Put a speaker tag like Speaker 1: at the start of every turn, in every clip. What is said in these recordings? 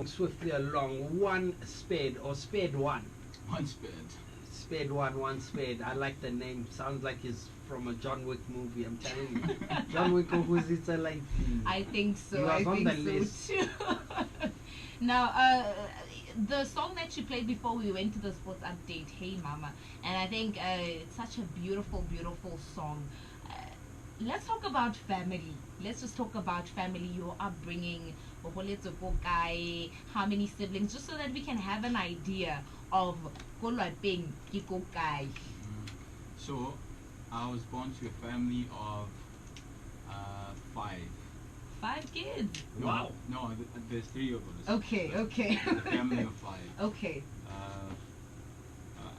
Speaker 1: Swiftly along. One spared or spared one.
Speaker 2: OneSpared.
Speaker 1: Spared one, one spared. I like the name. Sounds like it's from a John Wick movie. I'm telling you. John Wick who's like.
Speaker 3: I think so.
Speaker 1: You are
Speaker 3: I
Speaker 1: on
Speaker 3: think
Speaker 1: the list.
Speaker 3: so too. Now, the song that you played before we went to the sports update, "Hey Mama," and I think it's such a beautiful, beautiful song. Let's talk about family. Let's just talk about family, your upbringing, how many siblings, just so that we can have an idea of Kolwapeng Kiko Kai.
Speaker 2: So, I was born to a family of five.
Speaker 3: 5 kids.
Speaker 2: No,
Speaker 1: Wow.
Speaker 2: No, there's three of us.
Speaker 3: Okay, okay.
Speaker 2: A family of five.
Speaker 3: Okay.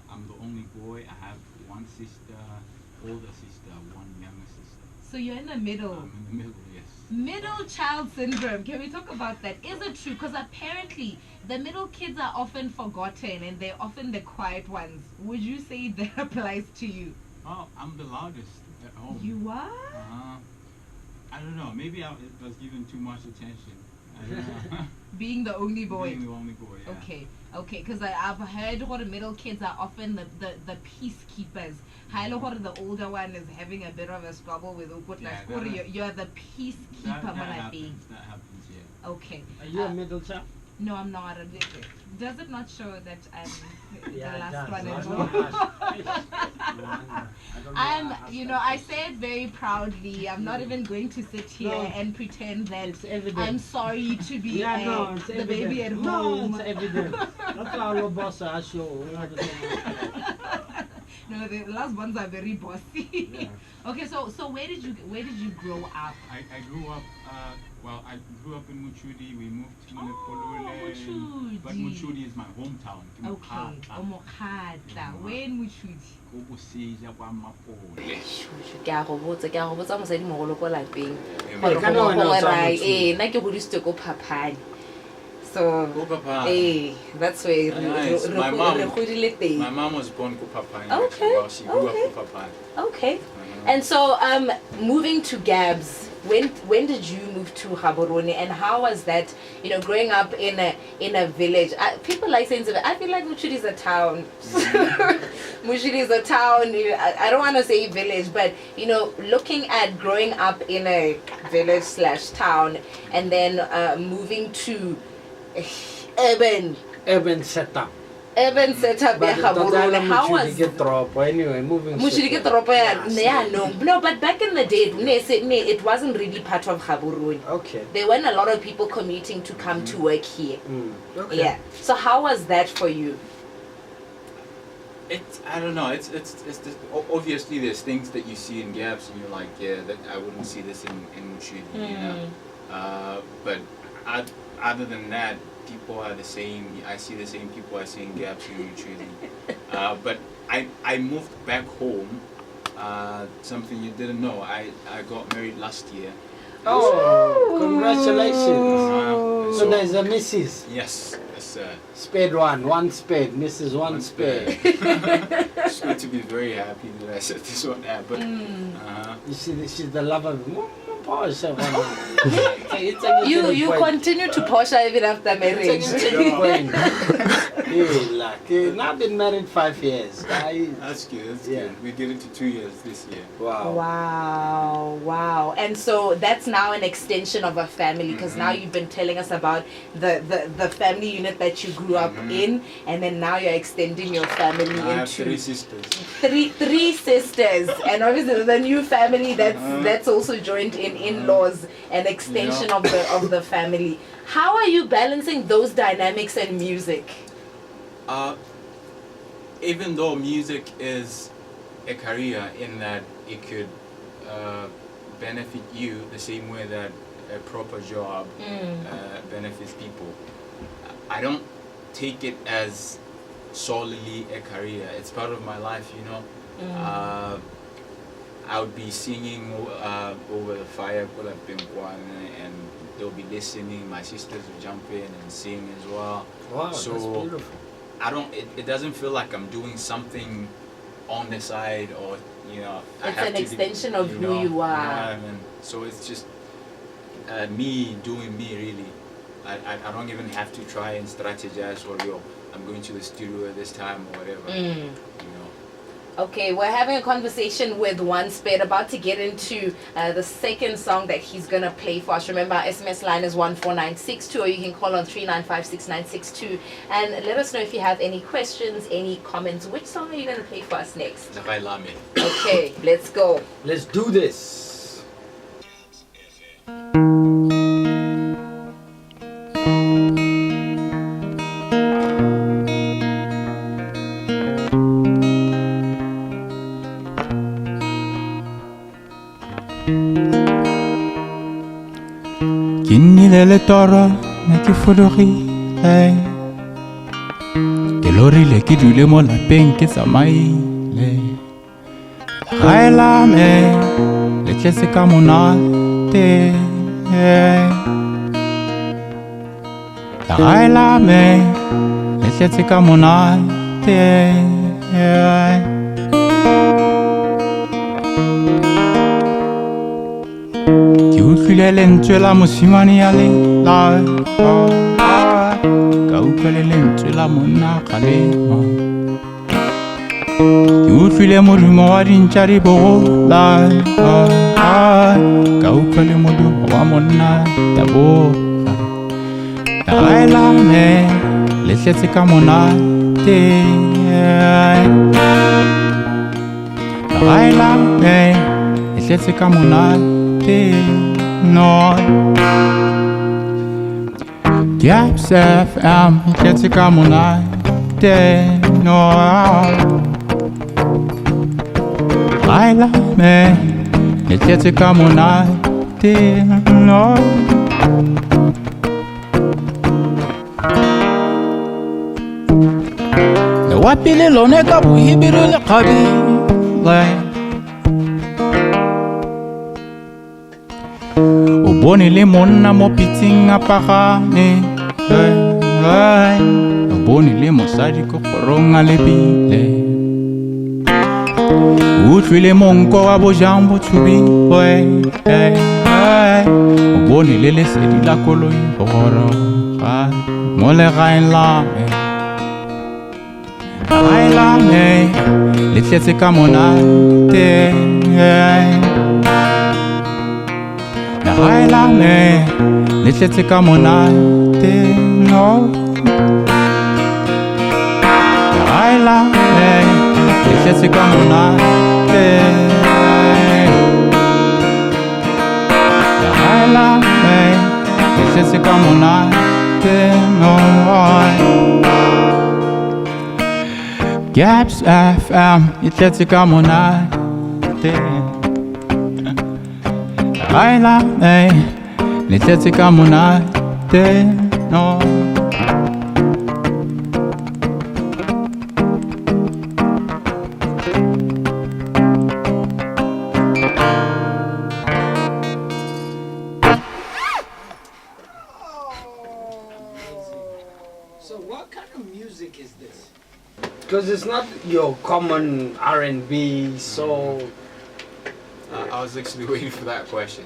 Speaker 2: I'm the only boy. I have one sister, older sister, one younger sister.
Speaker 3: So you're in the middle.
Speaker 2: I'm in the middle, yes.
Speaker 3: Middle child syndrome. Can we talk about that? Is it true? Because apparently the middle kids are often forgotten and they're often the quiet ones. Would you say that applies to you?
Speaker 2: Oh, I'm the loudest at home.
Speaker 3: You are?
Speaker 2: I don't know. Maybe I was given too much attention. I don't know.
Speaker 3: Being the only boy.
Speaker 2: Being the only boy, yeah.
Speaker 3: Okay. Because I've heard what the middle kids are often the peacekeepers. The older one is having a bit of a squabble with you're the peacekeeper.
Speaker 2: That happens, yeah.
Speaker 3: Okay.
Speaker 1: Are you a middle child?
Speaker 3: No, I'm not. Does it not show that I'm
Speaker 1: Yeah,
Speaker 3: the
Speaker 1: it
Speaker 3: last
Speaker 1: does.
Speaker 3: one
Speaker 1: I
Speaker 3: as
Speaker 1: don't
Speaker 3: well?
Speaker 1: know.
Speaker 3: I say it very proudly. I'm not even going to sit here and pretend that
Speaker 1: It's evident.
Speaker 3: I'm sorry to be
Speaker 1: It's
Speaker 3: the
Speaker 1: evident.
Speaker 3: baby at
Speaker 1: No,
Speaker 3: home.
Speaker 1: it's evident. That's why our boss are show.
Speaker 3: No, the last ones are very bossy.
Speaker 1: Yeah.
Speaker 3: Okay, so where did you grow up?
Speaker 2: I grew up, I grew up in Muchudi. We moved to
Speaker 3: Muchudi.
Speaker 2: but Muchudi is my hometown.
Speaker 3: Okay, Omokhata. Where in Muchudi?
Speaker 4: Ke a go botsa mosadi mogolo ko lapeng
Speaker 1: Hey, ka no wena o tswa Motshuti.
Speaker 4: nna ke godisitswe ko Phapane, so that's where
Speaker 2: My mom-
Speaker 4: re godile teng.
Speaker 2: My mom was born Kupapani.
Speaker 4: Okay,
Speaker 2: Well, she grew
Speaker 4: okay.
Speaker 2: up Kupapani.
Speaker 4: Okay, and so moving to Gabz, when did you move to Gaborone, and how was that, growing up in a village? People like saying, I feel like Muchudi is a town. Muchudi is a town. I don't want to say village, but looking at growing up in a village/town and then moving to urban
Speaker 1: setup.
Speaker 4: setup ya Gaborone, how was
Speaker 1: anyway, moving
Speaker 4: Muchudi ke toropo ya no, but back in the day it wasn't really part of Gaborone.
Speaker 1: Okay.
Speaker 4: There weren't a lot of people commuting to come to work here.
Speaker 1: Okay.
Speaker 4: Yeah. So how was that for you?
Speaker 2: I don't know. It's obviously there's things that you see in Gabz and you're like, yeah, that I wouldn't see this in Muchudi, But other than that, people are the same. I see the same people I see in Gabz and Muchudi. But I moved back home. Something you didn't know. I got married last year.
Speaker 1: Oh, congratulations. So there's a Mrs.
Speaker 2: Yes.
Speaker 1: Spared one spared, Mrs. One spared.
Speaker 2: It's good to be very happy that I said this one but
Speaker 1: You see, she's the love of
Speaker 4: You continue to posh even after marriage.
Speaker 1: Now I've been married 5 years.
Speaker 2: That's good. That's good. We get into 2 years this year.
Speaker 4: Wow. And so that's now an extension of a family, because now you've been telling us about the family unit that you grew up in, and then now you're extending your family
Speaker 2: I have
Speaker 4: into
Speaker 2: 3 sisters.
Speaker 4: three sisters, and obviously the new family that's also joined in-laws, an extension of the family. How are you balancing those dynamics and music?
Speaker 2: Even though music is a career in that it could benefit you the same way that a proper job benefits people, I don't take it as solely a career. It's part of my life, I would be singing over the fire, and they'll be listening. My sisters will jump in and sing as well.
Speaker 1: Wow,
Speaker 2: so
Speaker 1: that's beautiful.
Speaker 2: It doesn't feel like I'm doing something on the side, or
Speaker 4: It's an extension of who you are.
Speaker 2: So it's just me doing me, really. I don't even have to try and strategize or I'm going to the studio at this time or whatever. You know.
Speaker 4: Okay, we're having a conversation with OneSpared, about to get into the second song that he's gonna play for us. Remember, our SMS line is 14962, or you can call on 3956962 and let us know if you have any questions, any comments. Which song are you gonna play for us next?
Speaker 2: Legae.
Speaker 4: Okay, let's go.
Speaker 1: Let's do this.
Speaker 2: Le toro na ke folorile ke lorile ke dule mo lapeng ke tsamaile gae la me le tletse ka monate gae la me le tletse ka monate ke utlwile lentswe la mosimane ya lela ka utlwa le lentswe la monna kgalema ke utlwile modumo wa dintša di bogola ka utlwa le modumo wa monna ya boga legae la me le tletse ka monate legae la me le tletse ka monate no Gabz FM tletse ka monate no legae la me le tletse ka monate no le wapile lone ka bohibiro le kgabile bone le monna mo pitsing a pagame o bone le mosadi ko gorong a lebile o utlwile monko wa bojang bo tshubile o bone le lesedi la koloi go goroga mo legaeng la me legae la me le tletse ka monate legae la me le tletse ka monate no legae la me le tletse ka monate legae la me le tletse ka monate no Gabz FM e tletse ka monate legae la me le tletse ka monate no
Speaker 1: So what kind of music is this? Because it's not your common R&B, so
Speaker 2: I was actually waiting for that question.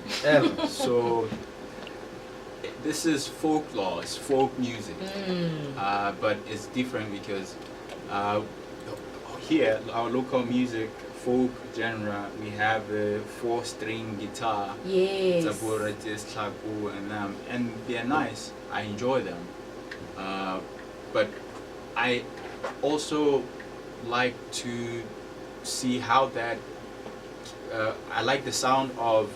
Speaker 2: So this is folklore, it's folk music, but it's different because here, our local music, folk genre, we have a 4-string guitar,
Speaker 4: Yes.
Speaker 2: and they're nice. I enjoy them, but I also like to see how that. I like the sound of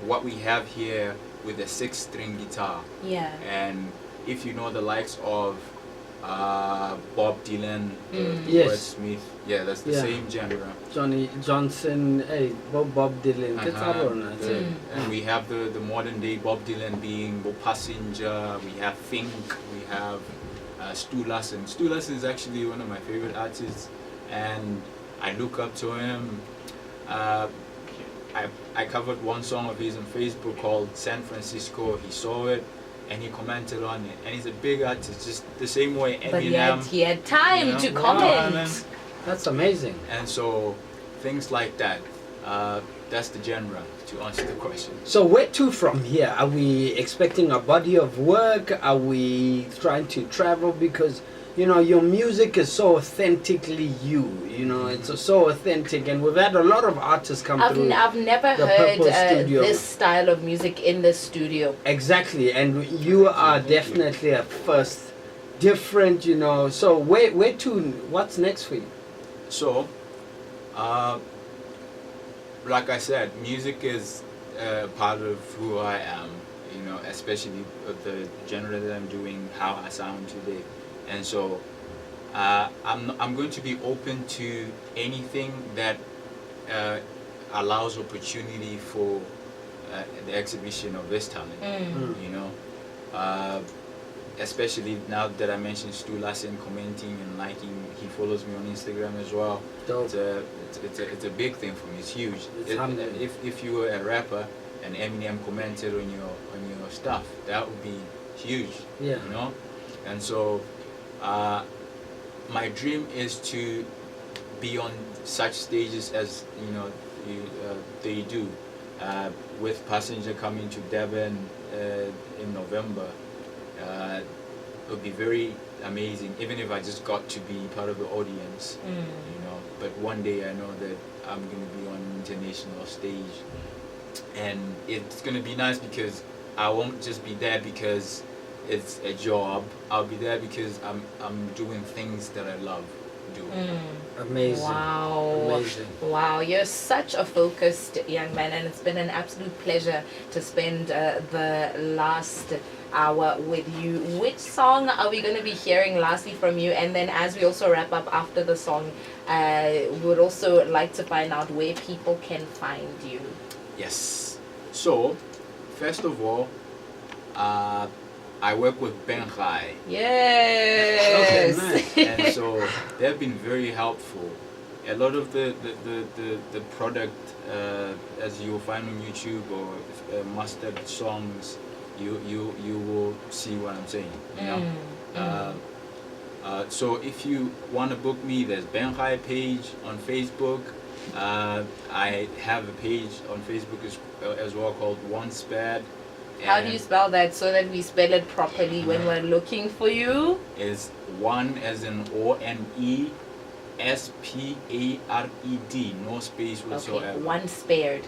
Speaker 2: what we have here with a 6-string guitar.
Speaker 4: Yeah.
Speaker 2: And if you know the likes of Bob Dylan,
Speaker 1: Yes.
Speaker 2: Will Smith, yeah, that's the same genre.
Speaker 1: Johnny Johnson, hey, Bob Dylan,
Speaker 2: And we have the modern day Bob Dylan being Bob Passenger, we have Fink, we have Stu Lassen. Stu Lassen is actually one of my favorite artists, and I look up to him. I covered one song of his on Facebook called San Francisco. He saw it and he commented on it, and he's a big artist, just the same way Eminem.
Speaker 4: But he had time to comment.
Speaker 1: That's amazing.
Speaker 2: And so things like that. That's the genre, to answer the question.
Speaker 1: So where to from here? Are we expecting a body of work? Are we trying to travel? Because your music is so authentically you. It's so authentic, and we've had a lot of artists come through.
Speaker 4: I've never
Speaker 1: the
Speaker 4: heard
Speaker 1: Purple Studio.
Speaker 4: this style of music in the studio.
Speaker 1: Exactly, and you are definitely a first, different. So where to? What's next for you?
Speaker 2: So, like I said, music is part of who I am, especially the genre that I'm doing, how I sound today. And so I'm going to be open to anything that allows opportunity for the exhibition of this talent, especially now that I mentioned Stu Lassen commenting and liking. He follows me on Instagram as well.
Speaker 1: Dope.
Speaker 2: It's a big thing for me. It's huge.
Speaker 1: Humbling.
Speaker 2: If you were a rapper and Eminem commented on your stuff, that would be huge.
Speaker 1: Yeah.
Speaker 2: And so my dream is to be on such stages as they do, with Passenger coming to Durban in November. It would be very amazing, even if I just got to be part of the audience, but one day I know that I'm going to be on an international stage, and it's going to be nice because I won't just be there because it's a job. I'll be there because I'm doing things that I love doing.
Speaker 1: Amazing.
Speaker 4: Wow.
Speaker 1: Amazing.
Speaker 4: Wow, you're such a focused young man, and it's been an absolute pleasure to spend the last hour with you. Which song are we going to be hearing lastly from you? And then as we also wrap up after the song, we would also like to find out where people can find you.
Speaker 2: Yes. So, first of all, I work with Legae.
Speaker 4: Yes.
Speaker 1: Okay, nice.
Speaker 2: And so they've been very helpful. A lot of the product, as you'll find on YouTube or mastered songs, you will see what I'm saying. So if you want to book me, there's Legae page on Facebook. I have a page on Facebook as well called OneSpared.
Speaker 4: How do you spell that so that we spell it properly when we're looking for you?
Speaker 2: Is one as in ONESPARED, no space whatsoever.
Speaker 4: Okay, OneSpared.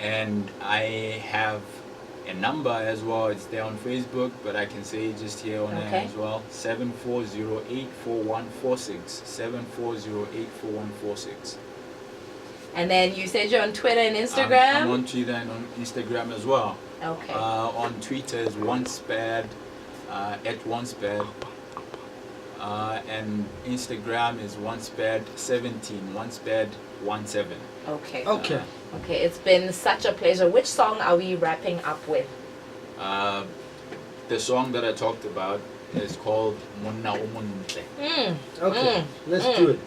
Speaker 2: And I have a number as well. It's there on Facebook, but I can say it just here on air as well. 74084146. 74084146.
Speaker 4: And then you said you're on Twitter and Instagram?
Speaker 2: I'm on Twitter and on Instagram as well.
Speaker 4: Okay.
Speaker 2: On Twitter is OneSpared, at OneSpared. And Instagram is OneSpared17, OneSpared17.
Speaker 4: Okay.
Speaker 1: Okay.
Speaker 4: Okay, it's been such a pleasure. Which song are we wrapping up with?
Speaker 2: The song that I talked about is called Monna Umuntle.
Speaker 1: Okay. Let's do it.